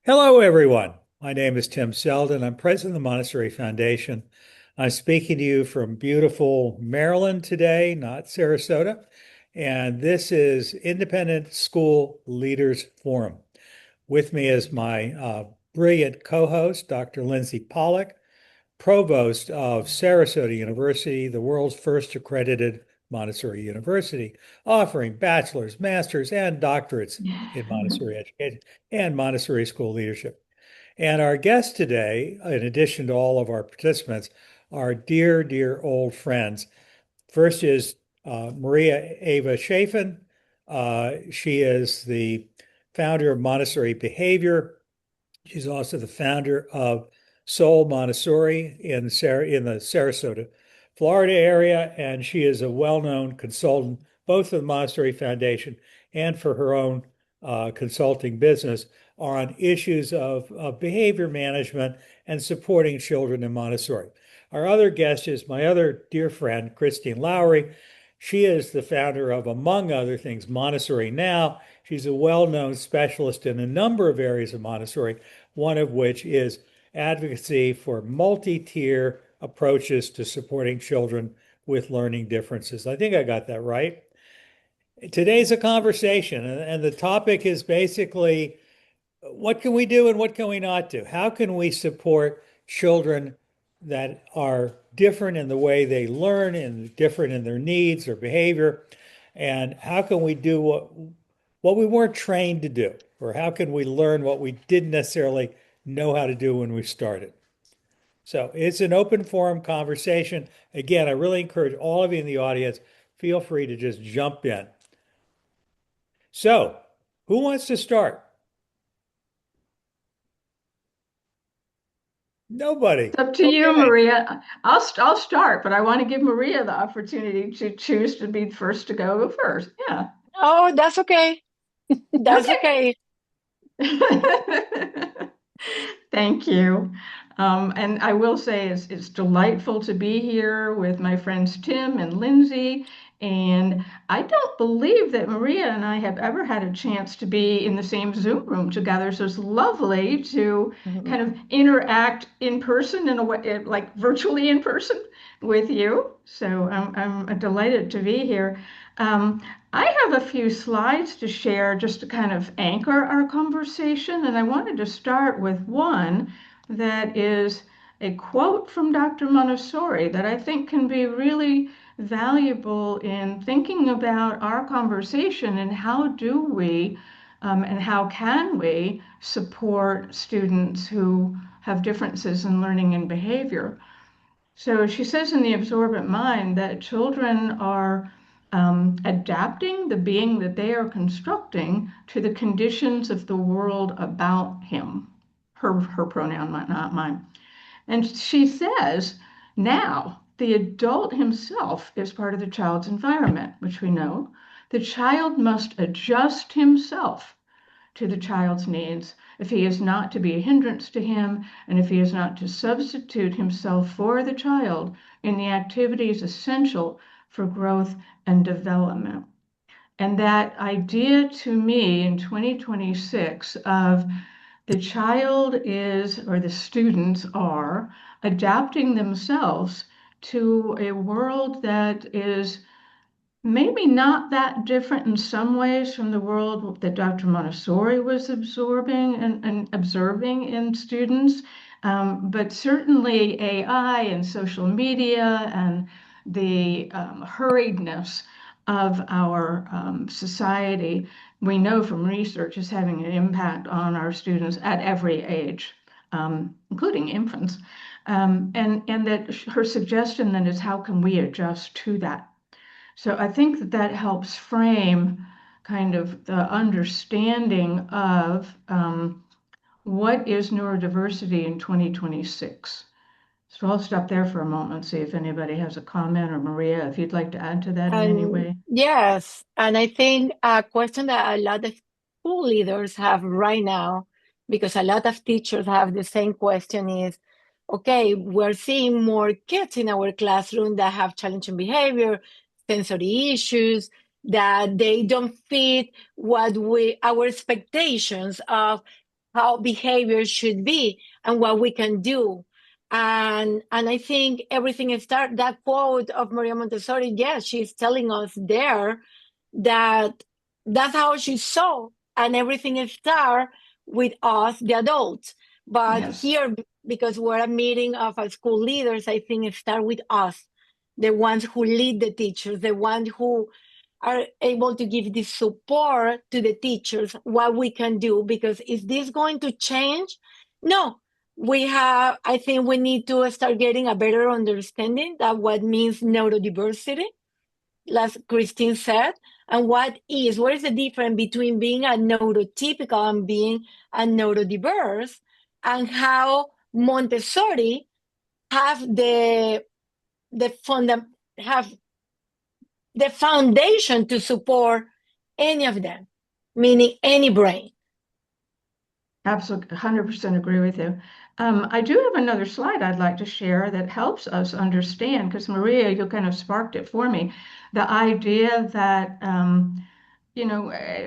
Hello, everyone. My name is Tim Selden. I'm president of the Montessori Foundation. I'm speaking to you from beautiful Maryland today, not Sarasota. And this is Independent School Leaders Forum. With me is my brilliant co-host, Dr. Lindsay Pollack, provost of Sarasota University, the world's first accredited Montessori university, offering bachelor's, master's, and doctorates in Montessori education and Montessori school leadership. And our guests today, in addition to all of our participants, are dear, dear old friends. First is Maria Ava Chafin. She is the founder of Montessori Behavior. She's also the founder of Soul Montessori in the Sarasota, Florida area, and she is a well-known consultant both for the Montessori Foundation and for her own consulting business on issues of behavior management and supporting children in Montessori. Our other guest is my other dear friend, Christine Lowry. She is the founder of, among other things, Montessori Now. She's a well-known specialist in a number of areas of Montessori, one of which is advocacy for multi-tier approaches to supporting children with learning differences. I think I got that right. Today's a conversation, and the topic is basically what can we do and what can we not do? How can we support children that are different in the way they learn and different in their needs or behavior? And how can we do what we weren't trained to do? Or how can we learn what we didn't necessarily know how to do when we started? So it's an open forum conversation. Again, I really encourage all of you in the audience, feel free to just jump in. So, who wants to start? Nobody. It's up to you, Okay. Maria. I'll start, but I want to give Maria the opportunity to choose to be first to go first. Yeah. Oh, that's okay. That's Okay. okay. Thank you. And I will say it's delightful to be here with my friends Tim and Lindsay. And I don't believe that Maria and I have ever had a chance to be in the same Zoom room together. So it's lovely to kind of interact in person in a way, like virtually in person with you. So I'm delighted to be here. I have a few slides to share just to kind of anchor our conversation, and I wanted to start with one that is a quote from Dr. Montessori that I think can be really valuable in thinking about our conversation and how do we and how can we support students who have differences in learning and behavior. So she says in The Absorbent Mind that children are adapting the being that they are constructing to the conditions of the world about him. Her pronoun, not mine. And she says now the adult himself is part of the child's environment, which we know. The child must adjust himself to the child's needs if he is not to be a hindrance to him and if he is not to substitute himself for the child in the activities essential for growth and development. And that idea to me in 2026 of the child is, or the students are, adapting themselves to a world that is maybe not that different in some ways from the world that Dr. Montessori was absorbing and observing in students, but certainly AI and social media and the hurriedness of our society, we know from research is having an impact on our students at every age, including infants. And that her suggestion then is how can we adjust to that? So I think that that helps frame kind of the understanding of what is neurodiversity in 2026. So I'll stop there for a moment, see if anybody has a comment, or Maria, if you'd like to add to that in any And way. yes, and I think a question that a lot of school leaders have right now, because a lot of teachers have the same question is, okay, we're seeing more kids in our classroom that have challenging behavior, sensory issues, that they don't fit our expectations of how behavior should be and what we can do. And I think everything start that quote of Maria Montessori, yes, she's telling us there that that's how she saw, and everything start with us, the adults. But Yes, here, because we're a meeting of our school leaders, I think it start with us, the ones who lead the teachers, the ones who are able to give this support to the teachers, what we can do. Because is this going to change? No. I think we need to start getting a better understanding that what means neurodiversity, as Christine said, and what is the difference between being a neurotypical and being a neurodiverse, and how Montessori have the fund have the foundation to support any of them, meaning any brain. absolutely, 100% agree with you. I do have another slide I'd like to share that helps us understand, because Maria, you kind of sparked it for me, the idea that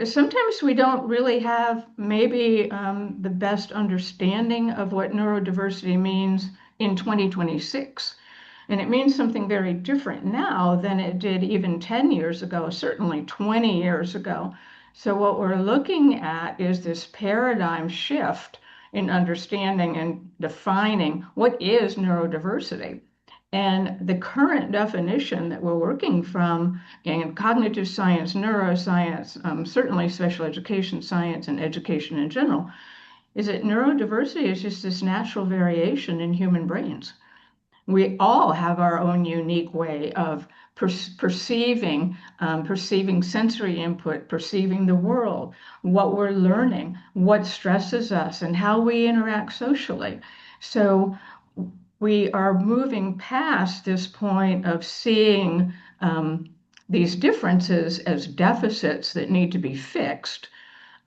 sometimes we don't really have maybe the best understanding of what neurodiversity means in 2026. And it means something very different now than it did even 10 years ago, certainly 20 years ago. So, what we're looking at is this paradigm shift in understanding and defining what is neurodiversity. And the current definition that we're working from in cognitive science, neuroscience, certainly special education science, and education in general, is that neurodiversity is just this natural variation in human brains. We all have our own unique way of perceiving sensory input, perceiving the world, what we're learning, what stresses us, and how we interact socially. So we are moving past this point of seeing these differences as deficits that need to be fixed,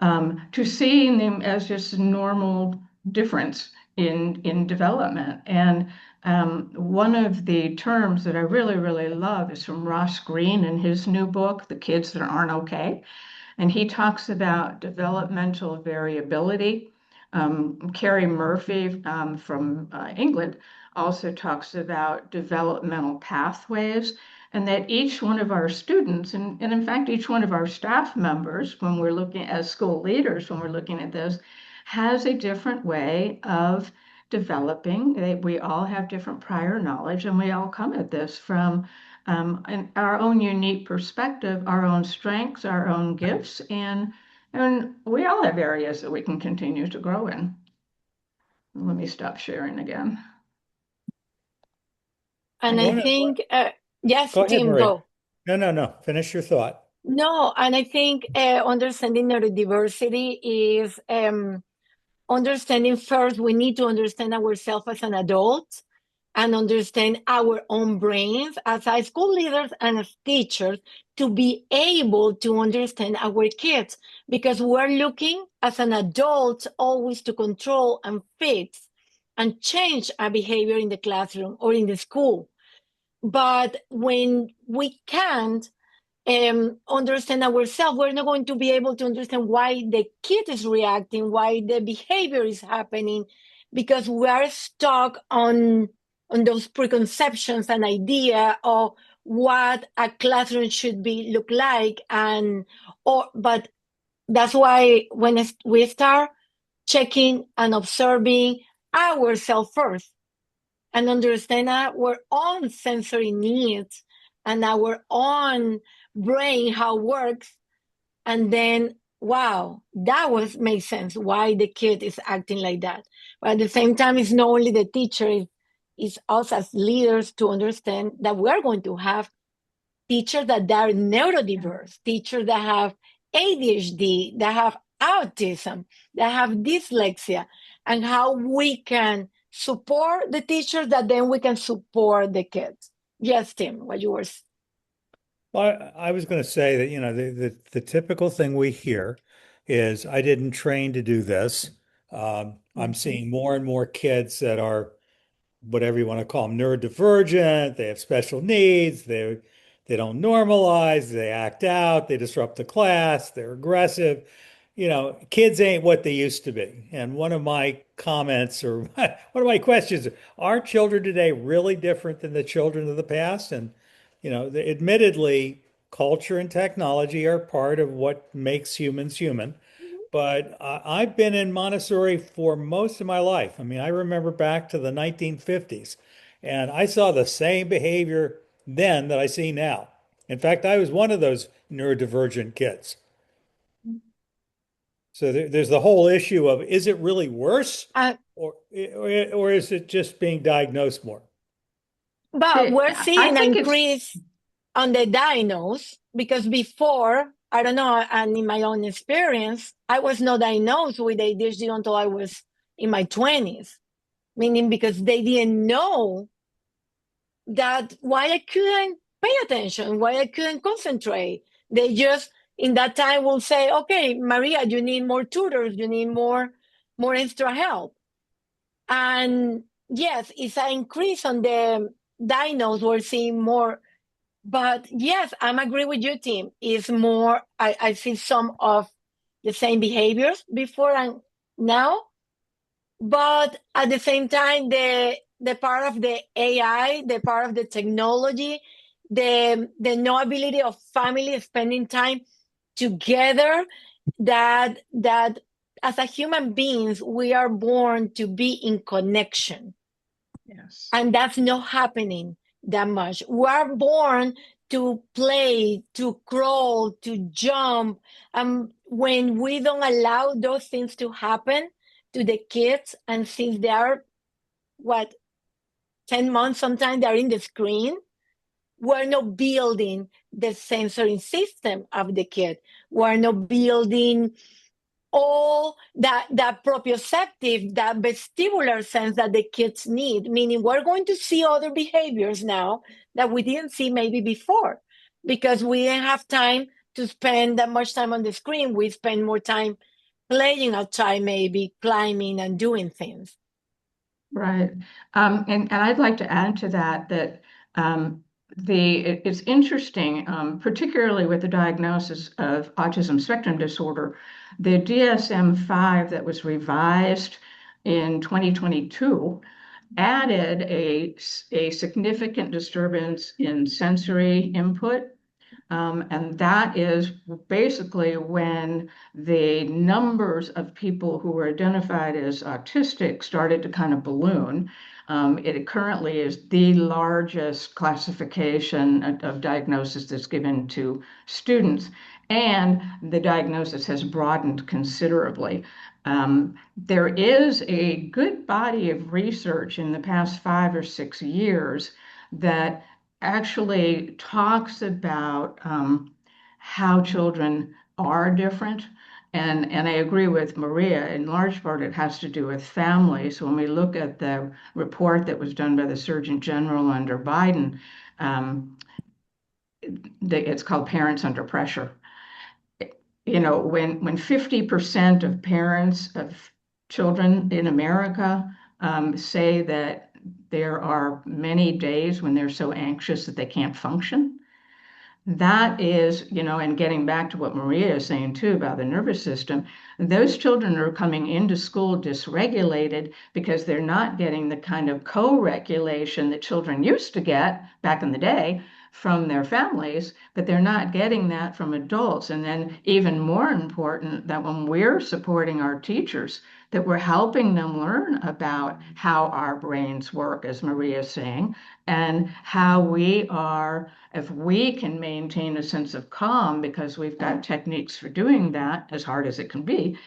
to seeing them as just a normal difference in development. And one of the terms that I really, really love is from Ross Greene in his new book, The Kids That Aren't Okay. And he talks about developmental variability. Carrie Murphy from England also talks about developmental pathways, and that each one of our students, and in fact, each one of our staff members, when we're looking as school leaders, when we're looking at this, has a different way of developing. We all have different prior knowledge, and we all come at this from our own unique perspective, our own strengths, our own gifts, and we all have areas that we can continue to grow in. Let me stop sharing again. And I One of, think, yes, Go ahead, Tim, Maria. go. No, no, no. Finish your thought. No, and I think understanding neurodiversity is understanding first, we need to understand ourselves as an adult and understand our own brains as high school leaders and as teachers to be able to understand our kids, because we're looking as an adult always to control and fix and change a behavior in the classroom or in the school. But when we can't understand ourselves, we're not going to be able to understand why the kid is reacting, why the behavior is happening, because we are stuck on those preconceptions and idea of what a classroom should be look like. But that's why when we start checking and observing ourselves first and understand our own sensory needs and our own brain how it works, and then wow, that was makes sense why the kid is acting like that. But at the same time, it's not only the teacher, it's us as leaders to understand that we're going to have teachers that are neurodiverse, teachers that have ADHD, that have autism, that have dyslexia, and how we can support the teachers that then we can support the kids. Yes, Tim, what you were. Well, I was going to say that, the typical thing we hear is, I didn't train to do this. I'm Mhm. seeing more and more kids that are whatever you want to call them, neurodivergent, they have special needs, they don't normalize, they act out, they disrupt the class, they're aggressive. kids ain't what they used to be. And one of my comments or one of my questions, are children today really different than the children of the past? And, admittedly, culture and technology are part of what makes humans human. But I've been in Montessori for most of my life. I mean, I remember back to the 1950s, and I saw the same behavior then that I see now. In fact, I was one of those neurodivergent kids. So there's the whole issue of, is it really worse, Uh, or is it just being diagnosed more? but we're I seeing an think it's increase on the diagnose because before, I don't know, and in my own experience, I was not diagnosed with ADHD until I was in my 20s, meaning because they didn't know that why I couldn't pay attention, why I couldn't concentrate. They just in that time will say, okay, Maria, you need more tutors, you need more extra help. And yes, it's an increase on the dinos. We're seeing more. But yes, I'm agree with you, Tim. It's more, I see some of the same behaviors before and now. But at the same time, the part of the AI, the part of the technology, the no ability of family spending time together, that as a human beings, we are born to be in connection. yes. And that's not happening that much. We are born to play, to crawl, to jump. And when we don't allow those things to happen to the kids, and since they are, what, 10 months, sometimes they're in the screen, we're not building the sensory system of the kid. We're not building all that proprioceptive, that vestibular sense that the kids need, meaning we're going to see other behaviors now that we didn't see maybe before because we didn't have time to spend that much time on the screen. We spend more time playing outside, maybe climbing and doing things. Right. And I'd like to add to that it's interesting, particularly with the diagnosis of autism spectrum disorder, the DSM-5 that was revised in 2022 added a significant disturbance in sensory input. And that is basically when the numbers of people who were identified as autistic started to kind of balloon. It currently is the largest classification of diagnosis that's given to students, and the diagnosis has broadened considerably. There is a good body of research in the past 5 or 6 years that actually talks about how children are different. And I agree with Maria, in large part, it has to do with family. So when we look at the report that was done by the Surgeon General under Biden, it's called Parents Under Pressure. When 50% of parents of children in America say that there are many days when they're so anxious that they can't function, that is, and getting back to what Maria is saying too about the nervous system, those children are coming into school dysregulated because they're not getting the kind of co-regulation that children used to get back in the day from their families, but they're not getting that from adults. And then even more important, that when we're supporting our teachers, that we're helping them learn about how our brains work, as Maria is saying, and how we are, if we can maintain a sense of calm because we've got techniques for doing that, as hard as it can be,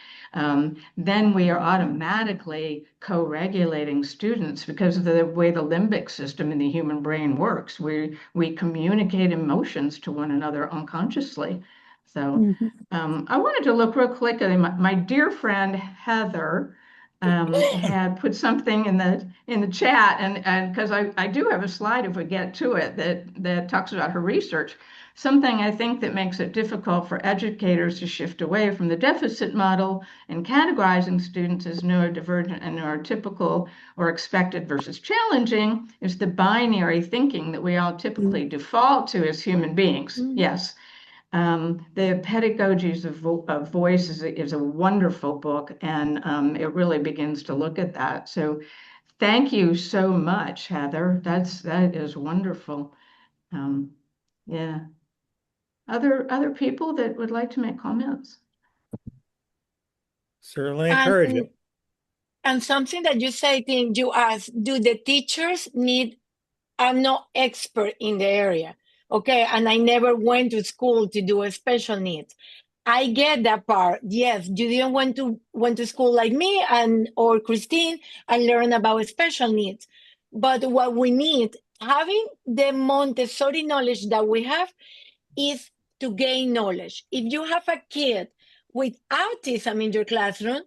then we are automatically co-regulating students because of the way the limbic system in the human brain works. We communicate emotions to one another unconsciously. So I wanted to look real quick at my dear friend Heather had put something in the chat, and because I do have a slide if we get to it that talks about her research. Something I think that makes it difficult for educators to shift away from the deficit model and categorizing students as neurodivergent and neurotypical or expected versus challenging is the binary thinking that we all typically default to as human beings. Yes. The Pedagogies of Voice is a wonderful book, and it really begins to look at that. So thank you so much, Heather. That is wonderful. Um, yeah. Other people that would like to make comments? Certainly encourage And it. and something that you say, Tim, you ask, do the teachers need? I'm not expert in the area, okay, and I never went to school to do a special needs. I get that part. Yes, you didn't went to school like me and or Christine and learn about special needs. But what we need, having the Montessori knowledge that we have, is to gain knowledge. If you have a kid with autism in your classroom,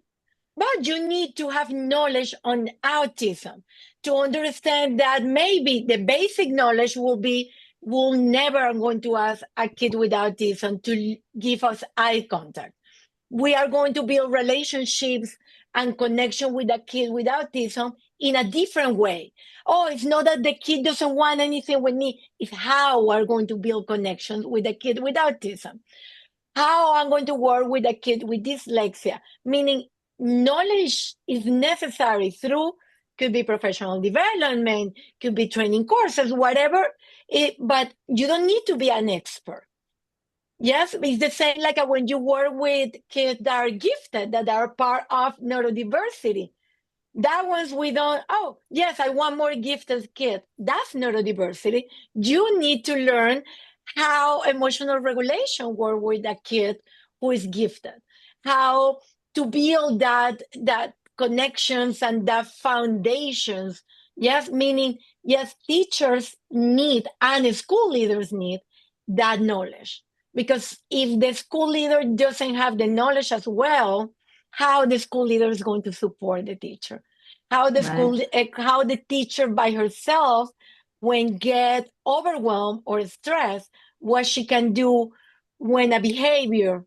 but you need to have knowledge on autism to understand that maybe the basic knowledge will never I'm going to ask a kid with autism to give us eye contact. We are going to build relationships and connection with a kid with autism in a different way. Oh, it's not that the kid doesn't want anything with me. It's how we're going to build connections with a kid with autism, how I'm going to work with a kid with dyslexia, meaning knowledge is necessary through, could be professional development, could be training courses, whatever. But you don't need to be an expert. Yes, it's the same like when you work with kids that are gifted, that are part of neurodiversity. That ones we don't, oh, yes, I want more gifted kids. That's neurodiversity. You need to learn how emotional regulation work with a kid who is gifted, how to build that connections and that foundations. Yes, meaning, yes, teachers need and school leaders need that knowledge. Because if the school leader doesn't have the knowledge as well, how the school leader is going to support the teacher, Right. how the teacher by herself when get overwhelmed or stressed, what she can do when a behavior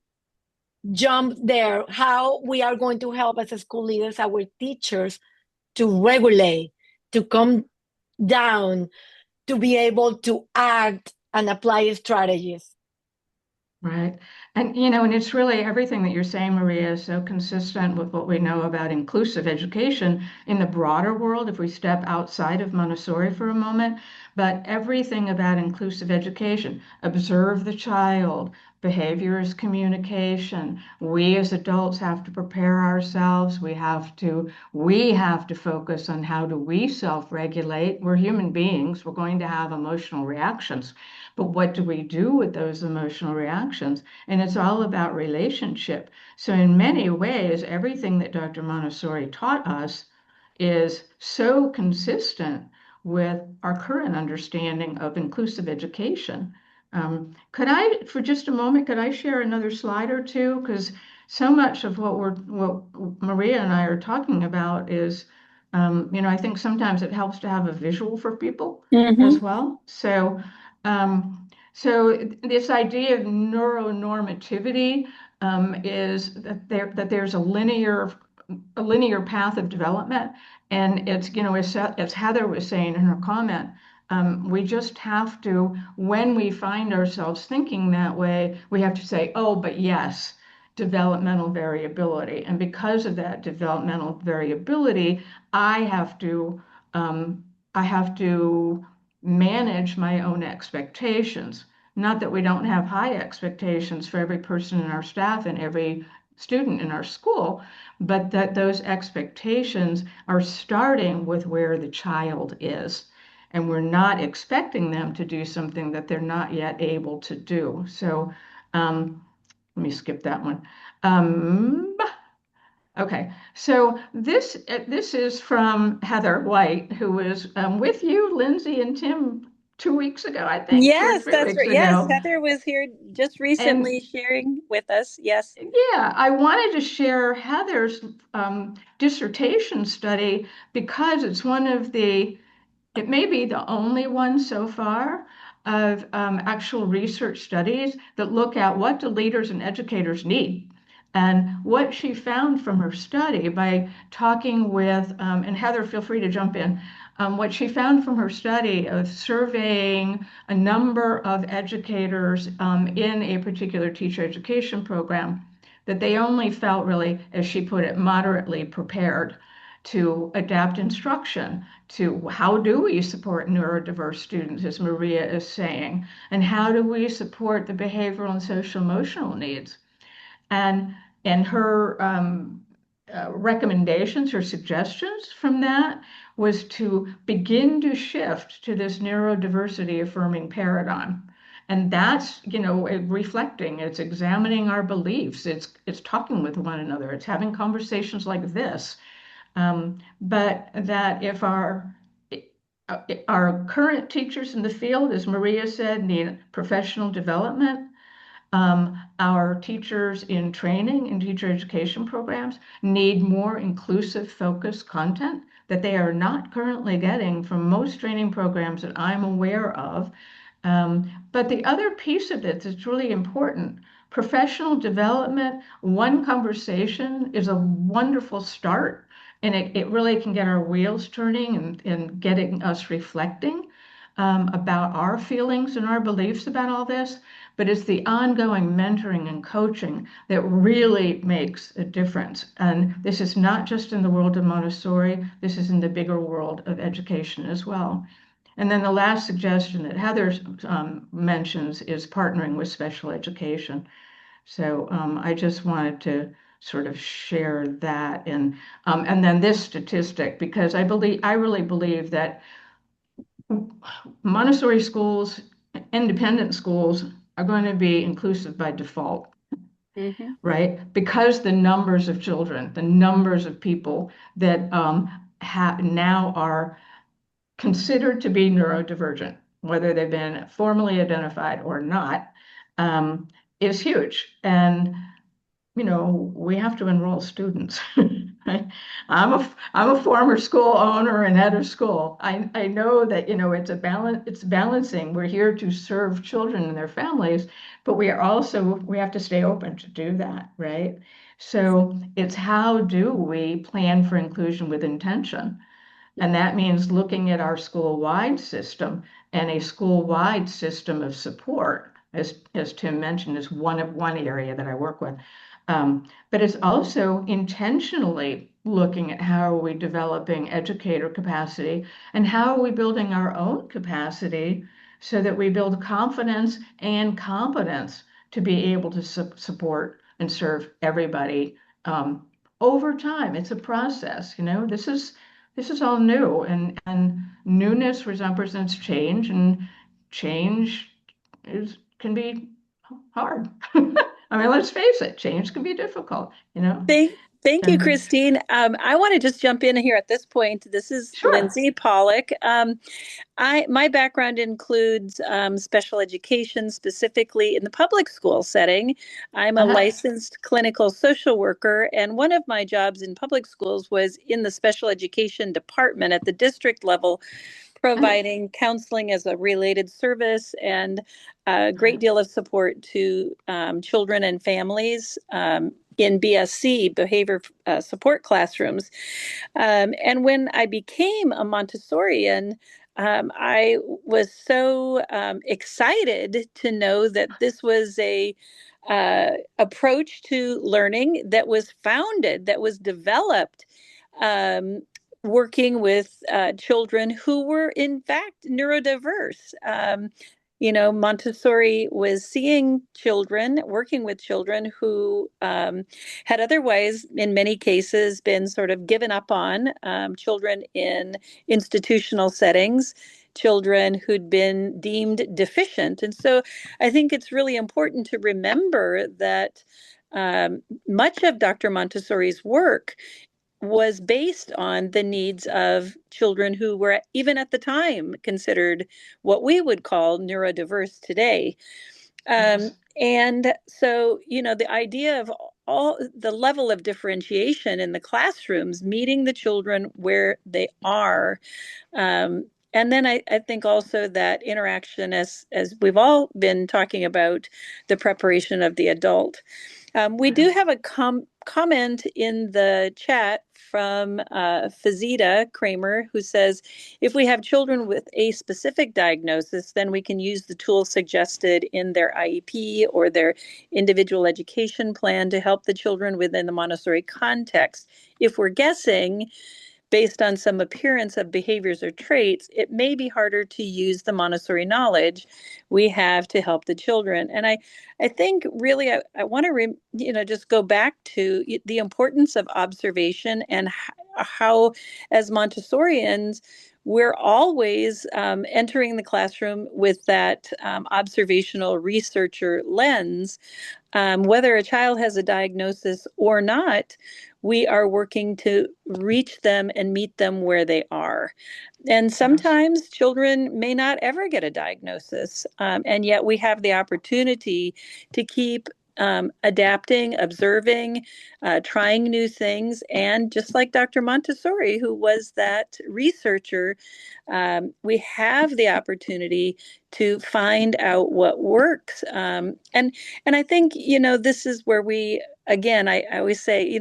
jump there, how we are going to help as school leaders, our teachers, to regulate, to come down, to be able to act and apply strategies. Right. And it's really everything that you're saying, Maria, is so consistent with what we know about inclusive education in the broader world, if we step outside of Montessori for a moment. But everything about inclusive education, observe the child, behavior is communication. We as adults have to prepare ourselves. We have to focus on how do we self-regulate. We're human beings. We're going to have emotional reactions. But what do we do with those emotional reactions? And it's all about relationship. So, in many ways, everything that Dr. Montessori taught us is so consistent with our current understanding of inclusive education. For just a moment, could I share another slide or two? Because so much of what Maria and I are talking about is, I think sometimes it helps to have a visual for people Mm-hmm. as well. So this idea of neuronormativity is that there's a linear path of development, and as Heather was saying in her comment, we just have to, when we find ourselves thinking that way, we have to say, oh, but yes, developmental variability, and because of that developmental variability, I have to um, I have to manage my own expectations. Not that we don't have high expectations for every person in our staff and every student in our school, but that those expectations are starting with where the child is. And we're not expecting them to do something that they're not yet able to do. So let me skip that one. Um, Okay, so this is from Heather White, who was with you, Lindsay and Tim, 2 weeks ago, I think, two or Yes, three that's weeks right. Yes, ago. Heather was here just And recently sharing with us. Yes. yeah, I wanted to share Heather's dissertation study because it may be the only one so far of actual research studies that look at what do leaders and educators need. And what she found from her study by talking with, and Heather, feel free to jump in, what she found from her study of surveying a number of educators in a particular teacher education program, that they only felt really, as she put it, moderately prepared to adapt instruction to how do we support neurodiverse students, as Maria is saying, and how do we support the behavioral and social emotional needs. And her recommendations or suggestions from that was to begin to shift to this neurodiversity affirming paradigm. And that's, reflecting, it's examining our beliefs, it's talking with one another, it's having conversations like this. But that if our current teachers in the field, as Maria said, need professional development, our teachers in training and teacher education programs need more inclusive, focused content that they are not currently getting from most training programs that I'm aware of. But the other piece of it that's really important, professional development, one conversation is a wonderful start, and it really can get our wheels turning and getting us reflecting about our feelings and our beliefs about all this. But it's the ongoing mentoring and coaching that really makes a difference. And this is not just in the world of Montessori, this is in the bigger world of education as well. And then the last suggestion that Heather mentions is partnering with special education. So I just wanted to sort of share that, and then this statistic, because I really believe that Montessori schools, independent schools, are going to be inclusive by default, right? Because the numbers of children, the numbers of people that now are considered to be neurodivergent, whether they've been formally identified or not, is huge. And we have to enroll students. Right? I'm a former school owner and head of school. I know that it's balancing. We're here to serve children and their families, but we have to stay open to do that, right? So it's how do we plan for inclusion with intention? And that means looking at our school-wide system, and a school-wide system of support, as Tim mentioned, is one area that I work with. But it's also intentionally looking at how are we developing educator capacity and how are we building our own capacity so that we build confidence and competence to be able to support and serve everybody over time. It's a process, this is all new, and newness represents change, and change can be hard. I mean, let's face it, change can be difficult. Thank you, Christine. I want to just jump in here at this point. This is Sure. Lindsay Pollock. My background includes special education, specifically in the public school setting. I'm a licensed clinical social worker, and one of my jobs in public schools was in the special education department at the district level, providing counseling as a related service and a great deal of support to children and families in BSC, behavior support classrooms. And when I became a Montessorian, I was so excited to know that this was a approach to learning that was developed working with children who were in fact neurodiverse. Montessori was seeing children, working with children who had otherwise, in many cases, been sort of given up on, children in institutional settings, children who'd been deemed deficient. And so I think it's really important to remember that much of Dr. Montessori's work was based on the needs of children who were, even at the time, considered what we would call neurodiverse today. And so, the idea of all the level of differentiation in the classrooms, meeting the children where they are. And then I think also that interaction, as we've all been talking about, the preparation of the adult. We do have a comment in the chat from Fazita Kramer, who says, if we have children with a specific diagnosis, then we can use the tools suggested in their IEP or their individual education plan to help the children within the Montessori context. If we're guessing, based on some appearance of behaviors or traits, it may be harder to use the Montessori knowledge we have to help the children. And I think really I want to just go back to the importance of observation and how as Montessorians, we're always entering the classroom with that observational researcher lens. Whether a child has a diagnosis or not, we are working to reach them and meet them where they are. And sometimes children may not ever get a diagnosis, and yet we have the opportunity to keep adapting, observing, trying new things. And just like Dr. Montessori, who was that researcher, we have the opportunity to find out what works. And I think, this is where again, I always say,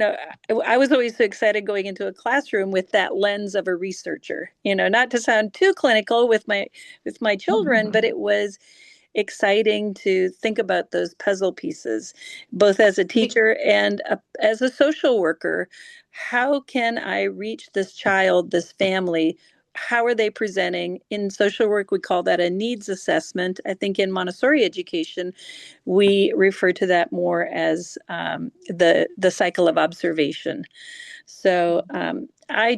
I was always so excited going into a classroom with that lens of a researcher, not to sound too clinical with my children, but it was exciting to think about those puzzle pieces, both as a teacher and as a social worker. How can I reach this child, this family? How are they presenting? In social work, we call that a needs assessment. I think in Montessori education, we refer to that more as the cycle of observation. So I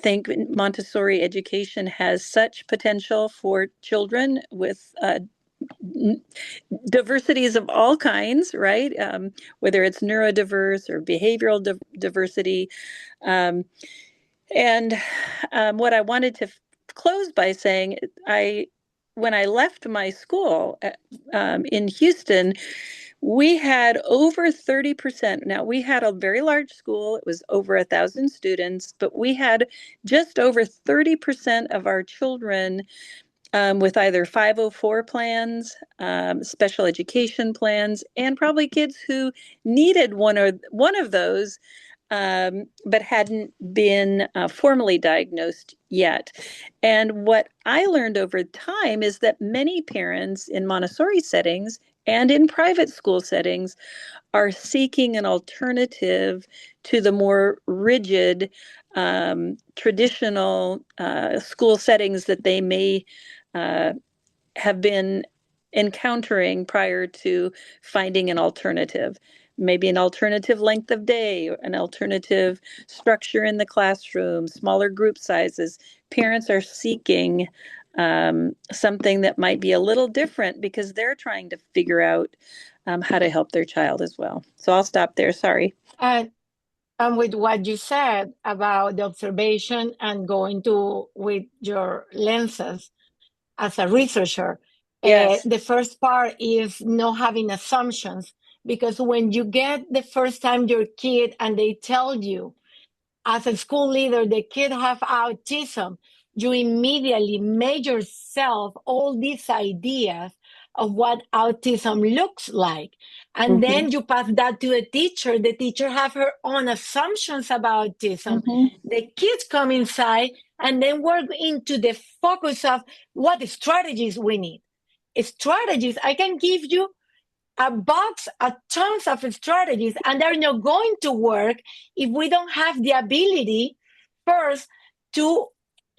think Montessori education has such potential for children with diversities of all kinds, right? Whether it's neurodiverse or behavioral diversity. And what I wanted to close by saying, when I left my school in Houston, we had over 30%. Now, we had a very large school. It was over 1,000 students, but we had just over 30% of our children with either 504 plans, special education plans, and probably kids who needed one of those, but hadn't been formally diagnosed yet. And what I learned over time is that many parents in Montessori settings and in private school settings are seeking an alternative to the more rigid traditional school settings that they may have been encountering prior to finding an alternative. Maybe an alternative length of day, an alternative structure in the classroom, smaller group sizes. Parents are seeking something that might be a little different because they're trying to figure out how to help their child as well. So I'll stop there. Sorry. And with what you said about the observation and going to with your lenses as a researcher, Yes. the first part is not having assumptions, because when you get the first time your kid and they tell you as a school leader the kid have autism, you immediately make yourself all these ideas of what autism looks like. And then you pass that to a teacher. The teacher have her own assumptions about autism. The kids come inside, and then we're into the focus of what strategies we need. Strategies, I can give you a box, a tons of strategies, and they're not going to work if we don't have the ability first to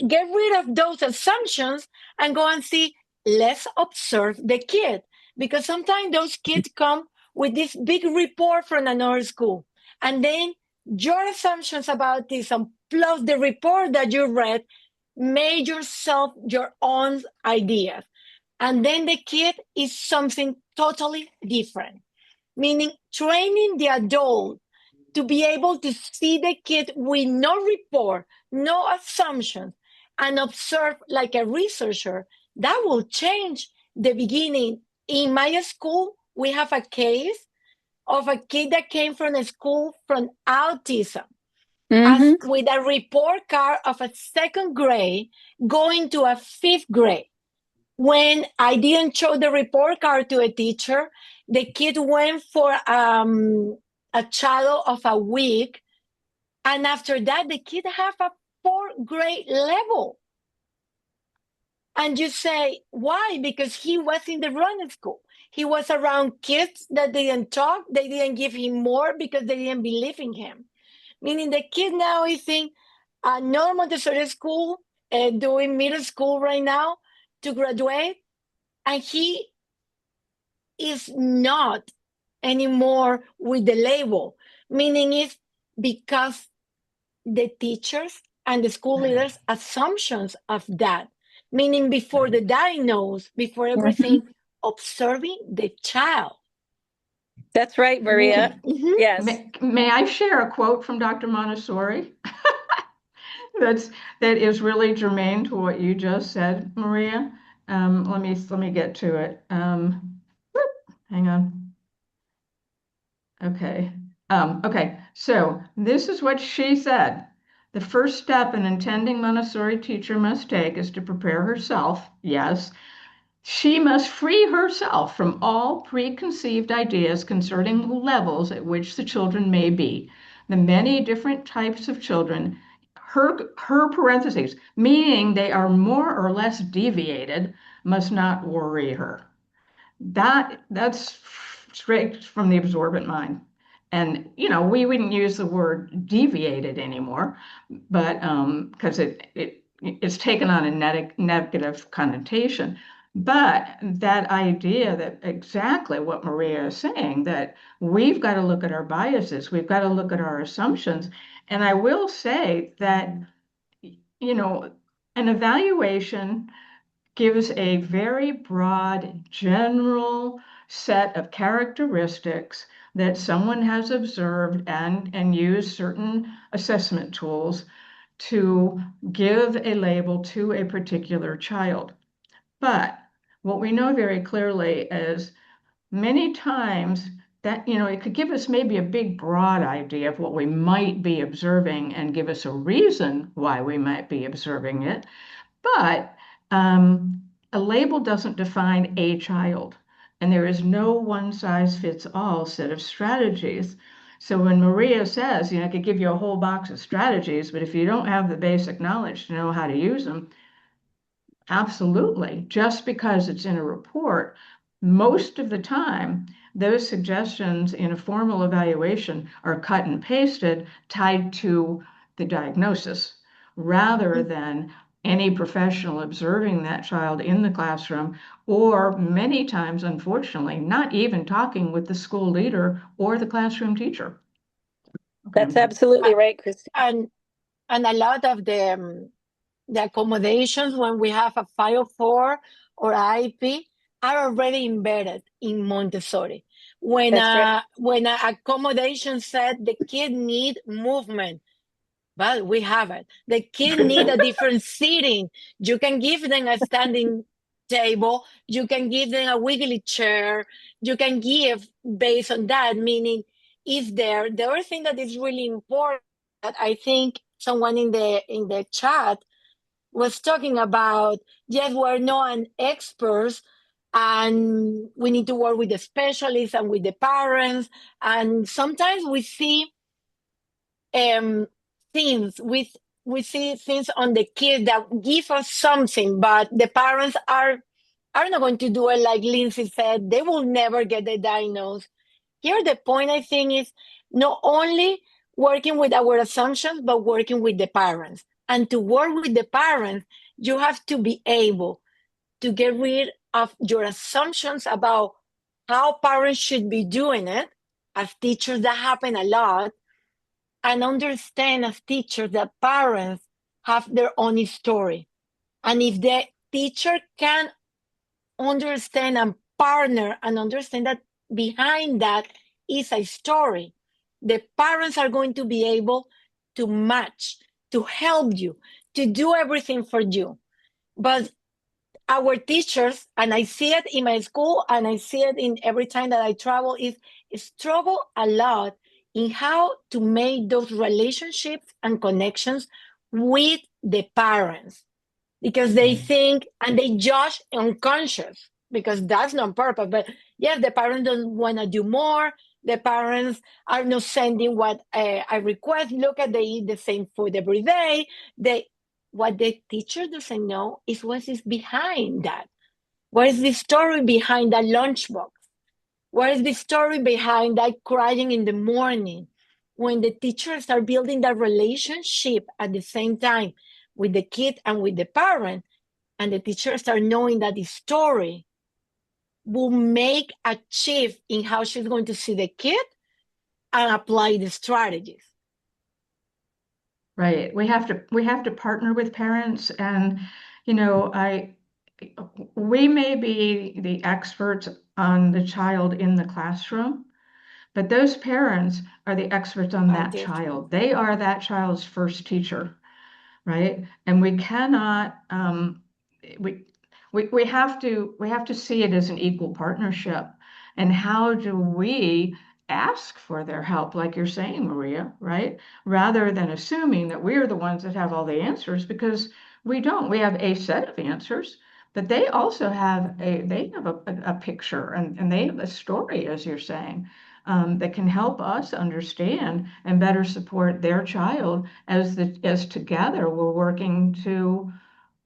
get rid of those assumptions and go and see, let's observe the kid. Because sometimes those kids come with this big report from another school. And then your assumptions about autism plus the report that you read made yourself your own ideas. And then the kid is something totally different, meaning training the adult to be able to see the kid with no report, no assumptions, and observe like a researcher. That will change the beginning. In my school, we have a case of a kid that came from a school from autism, as with a report card of a second grade going to a fifth grade. When I didn't show the report card to a teacher, the kid went for a child of a week, and after that the kid have a 4th grade level. And you say, why? Because he was in the wrong school. He was around kids that didn't talk. They didn't give him more because they didn't believe in him. Meaning the kid now is in another Montessori school, doing middle school right now to graduate. And he is not anymore with the label. Meaning it's because the teachers and the school leaders' assumptions of that. Meaning before the diagnose, before everything, observing the child. That's right, Maria. Mhm. Yes. May I share a quote from Dr. Montessori? That is really germane to what you just said, Maria. Let me get to it. Hang on. Okay. Okay. So this is what she said. The first step an intending Montessori teacher must take is to prepare herself. Yes. She must free herself from all preconceived ideas concerning the levels at which the children may be, the many different types of children, her parentheses, meaning they are more or less deviated, must not worry her. That's straight from the absorbent mind. And we wouldn't use the word deviated anymore, but because it's taken on a negative connotation. But that idea that exactly what Maria is saying, that we've got to look at our biases, we've got to look at our assumptions. And I will say that, an evaluation gives a very broad, general set of characteristics that someone has observed and used certain assessment tools to give a label to a particular child. But what we know very clearly is many times that, it could give us maybe a big, broad idea of what we might be observing and give us a reason why we might be observing it. But a label doesn't define a child, and there is no one size fits all set of strategies. So when Maria says, I could give you a whole box of strategies, but if you don't have the basic knowledge to know how to use them, absolutely. Just because it's in a report, most of the time, those suggestions in a formal evaluation are cut and pasted, tied to the diagnosis, rather than any professional observing that child in the classroom, or many times, unfortunately, not even talking with the school leader or the classroom teacher. That's absolutely right, Christine. And a lot of the accommodations when we have a 504 or IEP are already embedded in Montessori. When That's right. when an accommodation said the kid need movement, well, we have it. The kid need a different seating. You can give them a standing table. You can give them a wiggly chair. You can give based on that, meaning if there. The other thing that is really important that I think someone in the chat was talking about, yes, we're not an experts and we need to work with the specialists and with the parents. And sometimes we see things we see things on the kid that give us something, but the parents are not going to do it like Lindsay said. They will never get the diagnosis. Here, the point I think is not only working with our assumptions, but working with the parents. And to work with the parents, you have to be able to get rid of your assumptions about how parents should be doing it. As teachers, that happen a lot, and understand as teachers that parents have their own story. And if the teacher can understand and partner and understand that behind that is a story, the parents are going to be able to match, to help you, to do everything for you. But our teachers, and I see it in my school and I see it in every time that I travel, is struggle a lot in how to make those relationships and connections with the parents, because they think and they judge unconscious, because that's not purpose. But yes, the parent doesn't want to do more. The parents are not sending what I request. Look at, they eat the same food every day. What the teacher doesn't know is what is behind that. What is the story behind that lunchbox? What is the story behind that crying in the morning? When the teachers are building that relationship at the same time with the kid and with the parent, and the teachers are knowing that the story will make a shift in how she's going to see the kid and apply the strategies. Right. We have to partner with parents, and you know, we may be the experts on the child in the classroom, but those parents are the experts on Are that different. child. They are that child's first teacher, right? And we cannot we we have to see it as an equal partnership. And how do we ask for their help, like you're saying, Maria, right? Rather than assuming that we're the ones that have all the answers, because we don't. We have a set of answers, but they also have a picture, and they have a story, as you're saying, that can help us understand and better support their child as together we're working to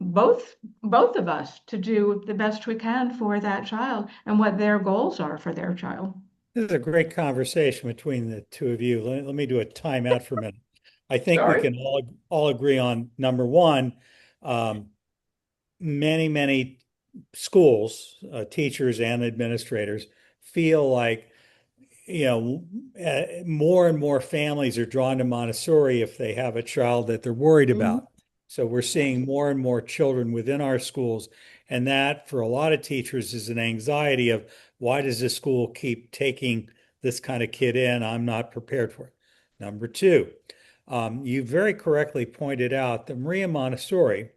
both of us to do the best we can for that child and what their goals are for their child. This is a great conversation between the two of you. Let me do a timeout for a minute. I think we Sorry. can all agree on number one. Um, many schools, teachers and administrators feel like more and more families are drawn to Montessori if they have a child that they're worried Mhm. about. So we're Yes. seeing more and more children within our schools. And that, for a lot of teachers, is an anxiety of why does this school keep taking this kind of kid in? I'm not prepared for it. Number two, you very correctly pointed out that Maria Montessori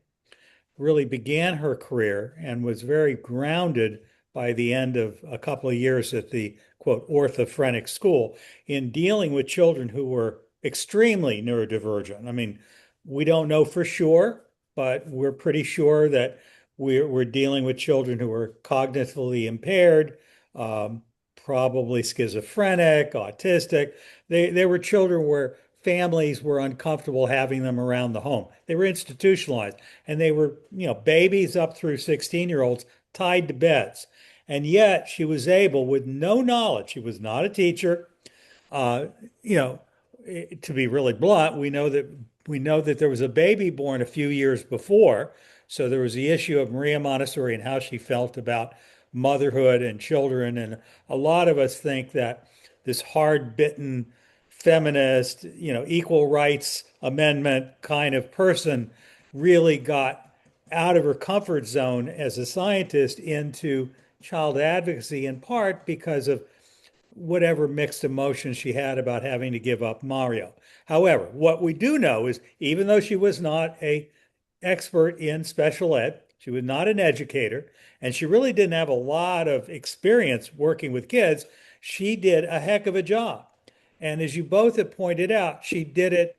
really began her career and was very grounded by the end of a couple of years at the quote orthophrenic school in dealing with children who were extremely neurodivergent. I mean, we don't know for sure, but we're pretty sure that we're dealing with children who are cognitively impaired, um, probably schizophrenic, autistic. They were children where families were uncomfortable having them around the home. They were institutionalized and they were, babies up through 16-year-olds tied to beds. And yet she was able, with no knowledge, she was not a teacher, uh, you know, to be really blunt, we know that there was a baby born a few years before. So there was the issue of Maria Montessori and how she felt about motherhood and children. And a lot of us think that this hard-bitten feminist, equal rights amendment kind of person really got out of her comfort zone as a scientist into child advocacy, in part because of whatever mixed emotions she had about having to give up Mario. However, what we do know is even though she was not an expert in special ed, she was not an educator, and she really didn't have a lot of experience working with kids, she did a heck of a job. And as you both have pointed out, she did it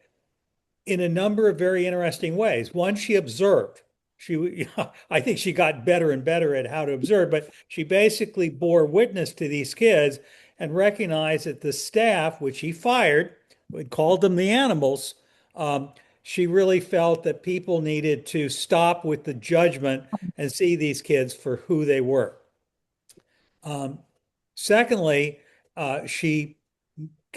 in a number of very interesting ways. One, she observed. I think she got better and better at how to observe, but she basically bore witness to these kids and recognized that the staff, which he fired, called them the animals, um, she really felt that people needed to stop with the judgment and see these kids for who they were. Um, Secondly, she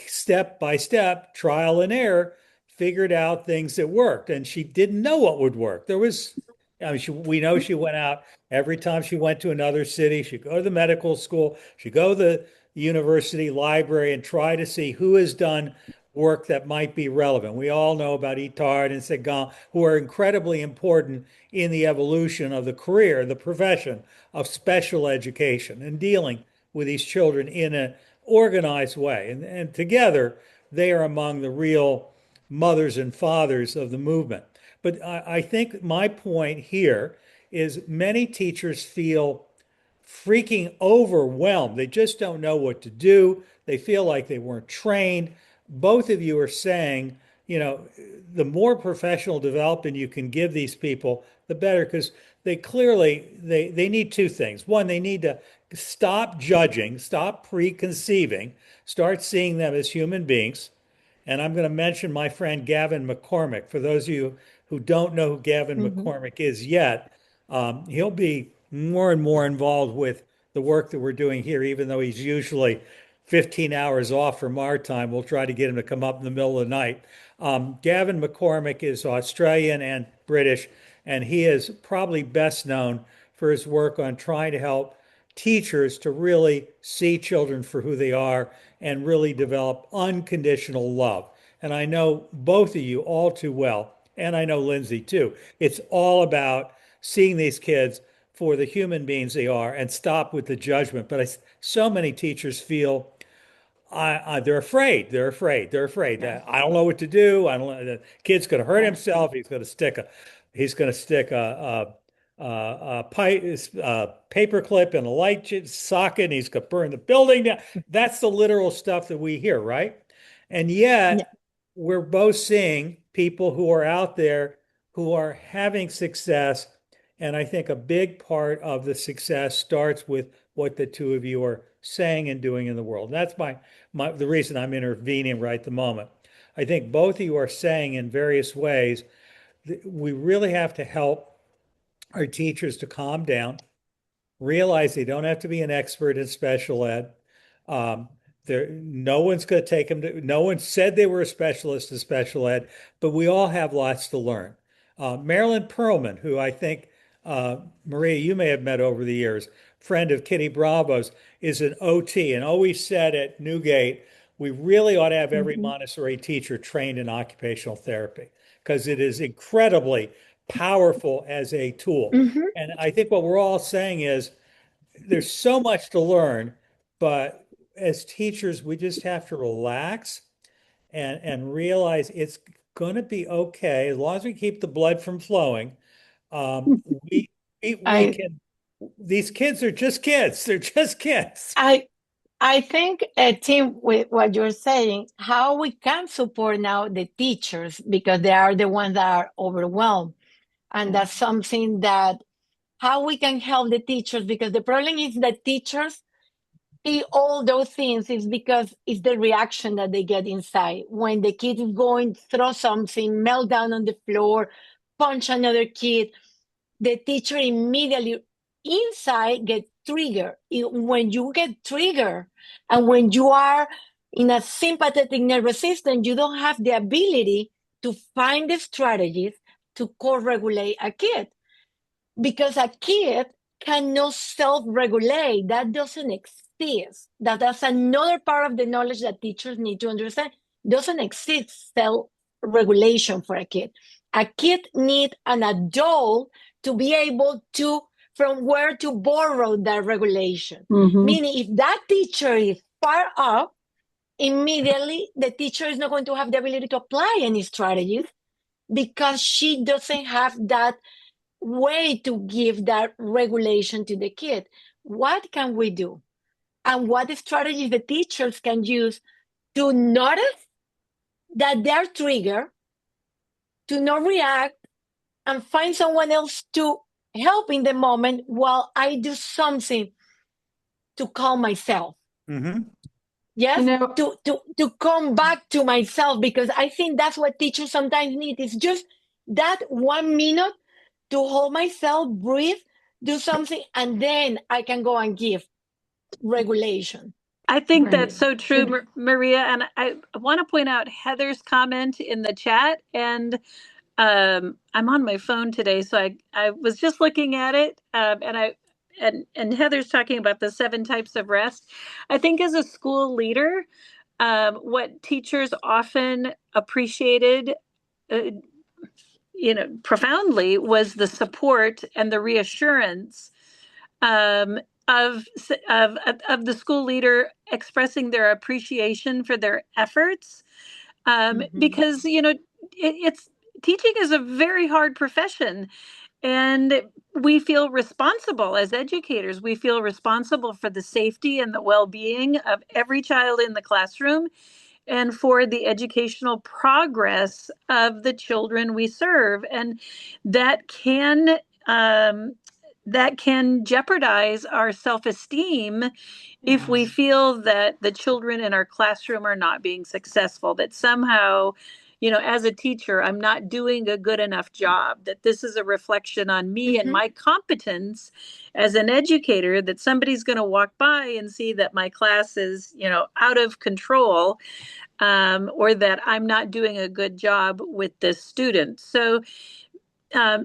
step by step, trial and error, figured out things that worked. And she didn't know what would work. We know she went out every time she went to another city. She'd go to the medical school, she'd go to the university library and try to see who has done work that might be relevant. We all know about Itard and Segan, who are incredibly important in the evolution of the career, the profession of special education and dealing with these children in an organized way. And together, they are among the real mothers and fathers of the movement. But I think my point here is many teachers feel freaking overwhelmed. They just don't know what to do. They feel like they weren't trained. Both of you are saying you know, the more professional development you can give these people, the better, because they clearly they need two things. One, they need to stop judging, stop preconceiving, start seeing them as human beings. And I'm going to mention my friend Gavin McCormick. For those of you who don't know who Gavin Mhm. McCormick is yet, he'll be more and more involved with the work that we're doing here, even though he's usually 15 hours off from our time. We'll try to get him to come up in the middle of the night. Gavin McCormick is Australian and British, and he is probably best known for his work on trying to help teachers to really see children for who they are and really develop unconditional love. And I know both of you all too well, and I know Lindsay too. It's all about seeing these kids for the human beings they are and stop with the judgment. But so many teachers feel they're afraid. They're afraid. They're afraid Yes. that I don't know what to do. I don't. The kid's going to hurt himself. He's going to stick a pipe, paper clip in a light socket, and he's going to burn the building down. That's the literal stuff that we hear, right? And Yeah. yet, we're both seeing people who are out there who are having success. And I think a big part of the success starts with what the two of you are saying and doing in the world. That's the reason I'm intervening right at the moment. I think both of you are saying in various ways that we really have to help our teachers to calm down, realize they don't have to be an expert in special ed. Um, no one's going to take them to, no one said they were a specialist in special ed, but we all have lots to learn. Marilyn Perlman, who I think, Maria, you may have met over the years, friend of Kitty Bravo's, is an OT and always said at Newgate, we really ought to have every Mhm. Montessori teacher trained in occupational therapy because it is incredibly powerful as a tool. Mhm. And I think what we're all saying is there's so much to learn, but as teachers, we just have to relax and realize it's going to be okay as long as we keep the blood from flowing. Um, we we I can. These kids are just kids. They're just kids. I I think, Tim, with what you're saying, how we can support now the teachers because they are the ones that are overwhelmed, and that's something that how we can help the teachers because the problem is that teachers see all those things is because it's the reaction that they get inside when the kid is going throw something, melt down on the floor, punch another kid. The teacher immediately inside get triggered. When you get triggered and when you are in a sympathetic nervous system, you don't have the ability to find the strategies to co-regulate a kid because a kid cannot self-regulate. That doesn't exist. That's another part of the knowledge that teachers need to understand. Doesn't exist self-regulation for a kid. A kid needs an adult to be able to from where to borrow that regulation. Mhm. Meaning, if that teacher is far up, immediately the teacher is not going to have the ability to apply any strategies because she doesn't have that way to give that regulation to the kid. What can we do? And what strategies the teachers can use to notice that they're triggered, to not react, and find someone else to help in the moment while I do something to calm myself. Mm-hmm. You Yes, know, to come back to myself because I think that's what teachers sometimes need. It's just that 1 minute to hold myself, breathe, do something, and then I can go and give regulation. I think right. that's so true, Maria. And I want to point out Heather's comment in the chat. And I'm on my phone today, so I was just looking at it, and Heather's talking about the 7 types of rest. I think as a school leader, what teachers often appreciated, uh, profoundly was the support and the reassurance um, of, of the school leader expressing their appreciation for their efforts, Mhm. because it's teaching is a very hard profession, and we feel responsible as educators. We feel responsible for the safety and the well-being of every child in the classroom, and for the educational progress of the children we serve. And that can um, that can jeopardize our self-esteem if we Yes. feel that the children in our classroom are not being successful, that somehow, as a teacher, I'm not doing a good enough job, that this is a reflection on me and Mhm. my competence as an educator, that somebody's going to walk by and see that my class is, out of control, or that I'm not doing a good job with this student. So,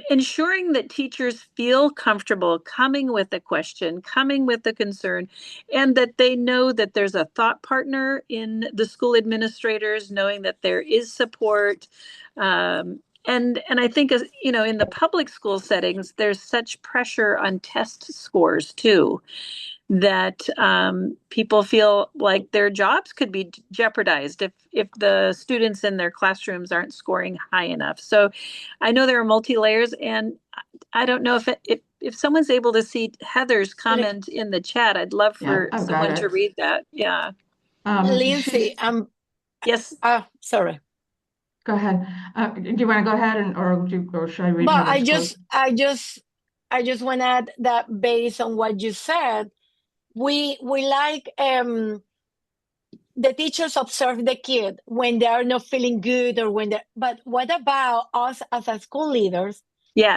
ensuring that teachers feel comfortable coming with a question, coming with a concern, and that they know that there's a thought partner in the school administrators, knowing that there is support. And I think, as in the public school settings, there's such pressure on test scores too, that people feel like their jobs could be jeopardized if the students in their classrooms aren't scoring high enough. So I know there are multi-layers, and I don't know if someone's able to see Heather's comment in the chat. I'd love Yeah, for I've got someone to it. read that. Yeah. She's, Lindsay, Yes. sorry. go ahead. Do you want to go ahead or should I read But Heather's quote? I just want to add that based on what you said, we like the teachers observe the kid when they are not feeling good or when they but what about us as a school leaders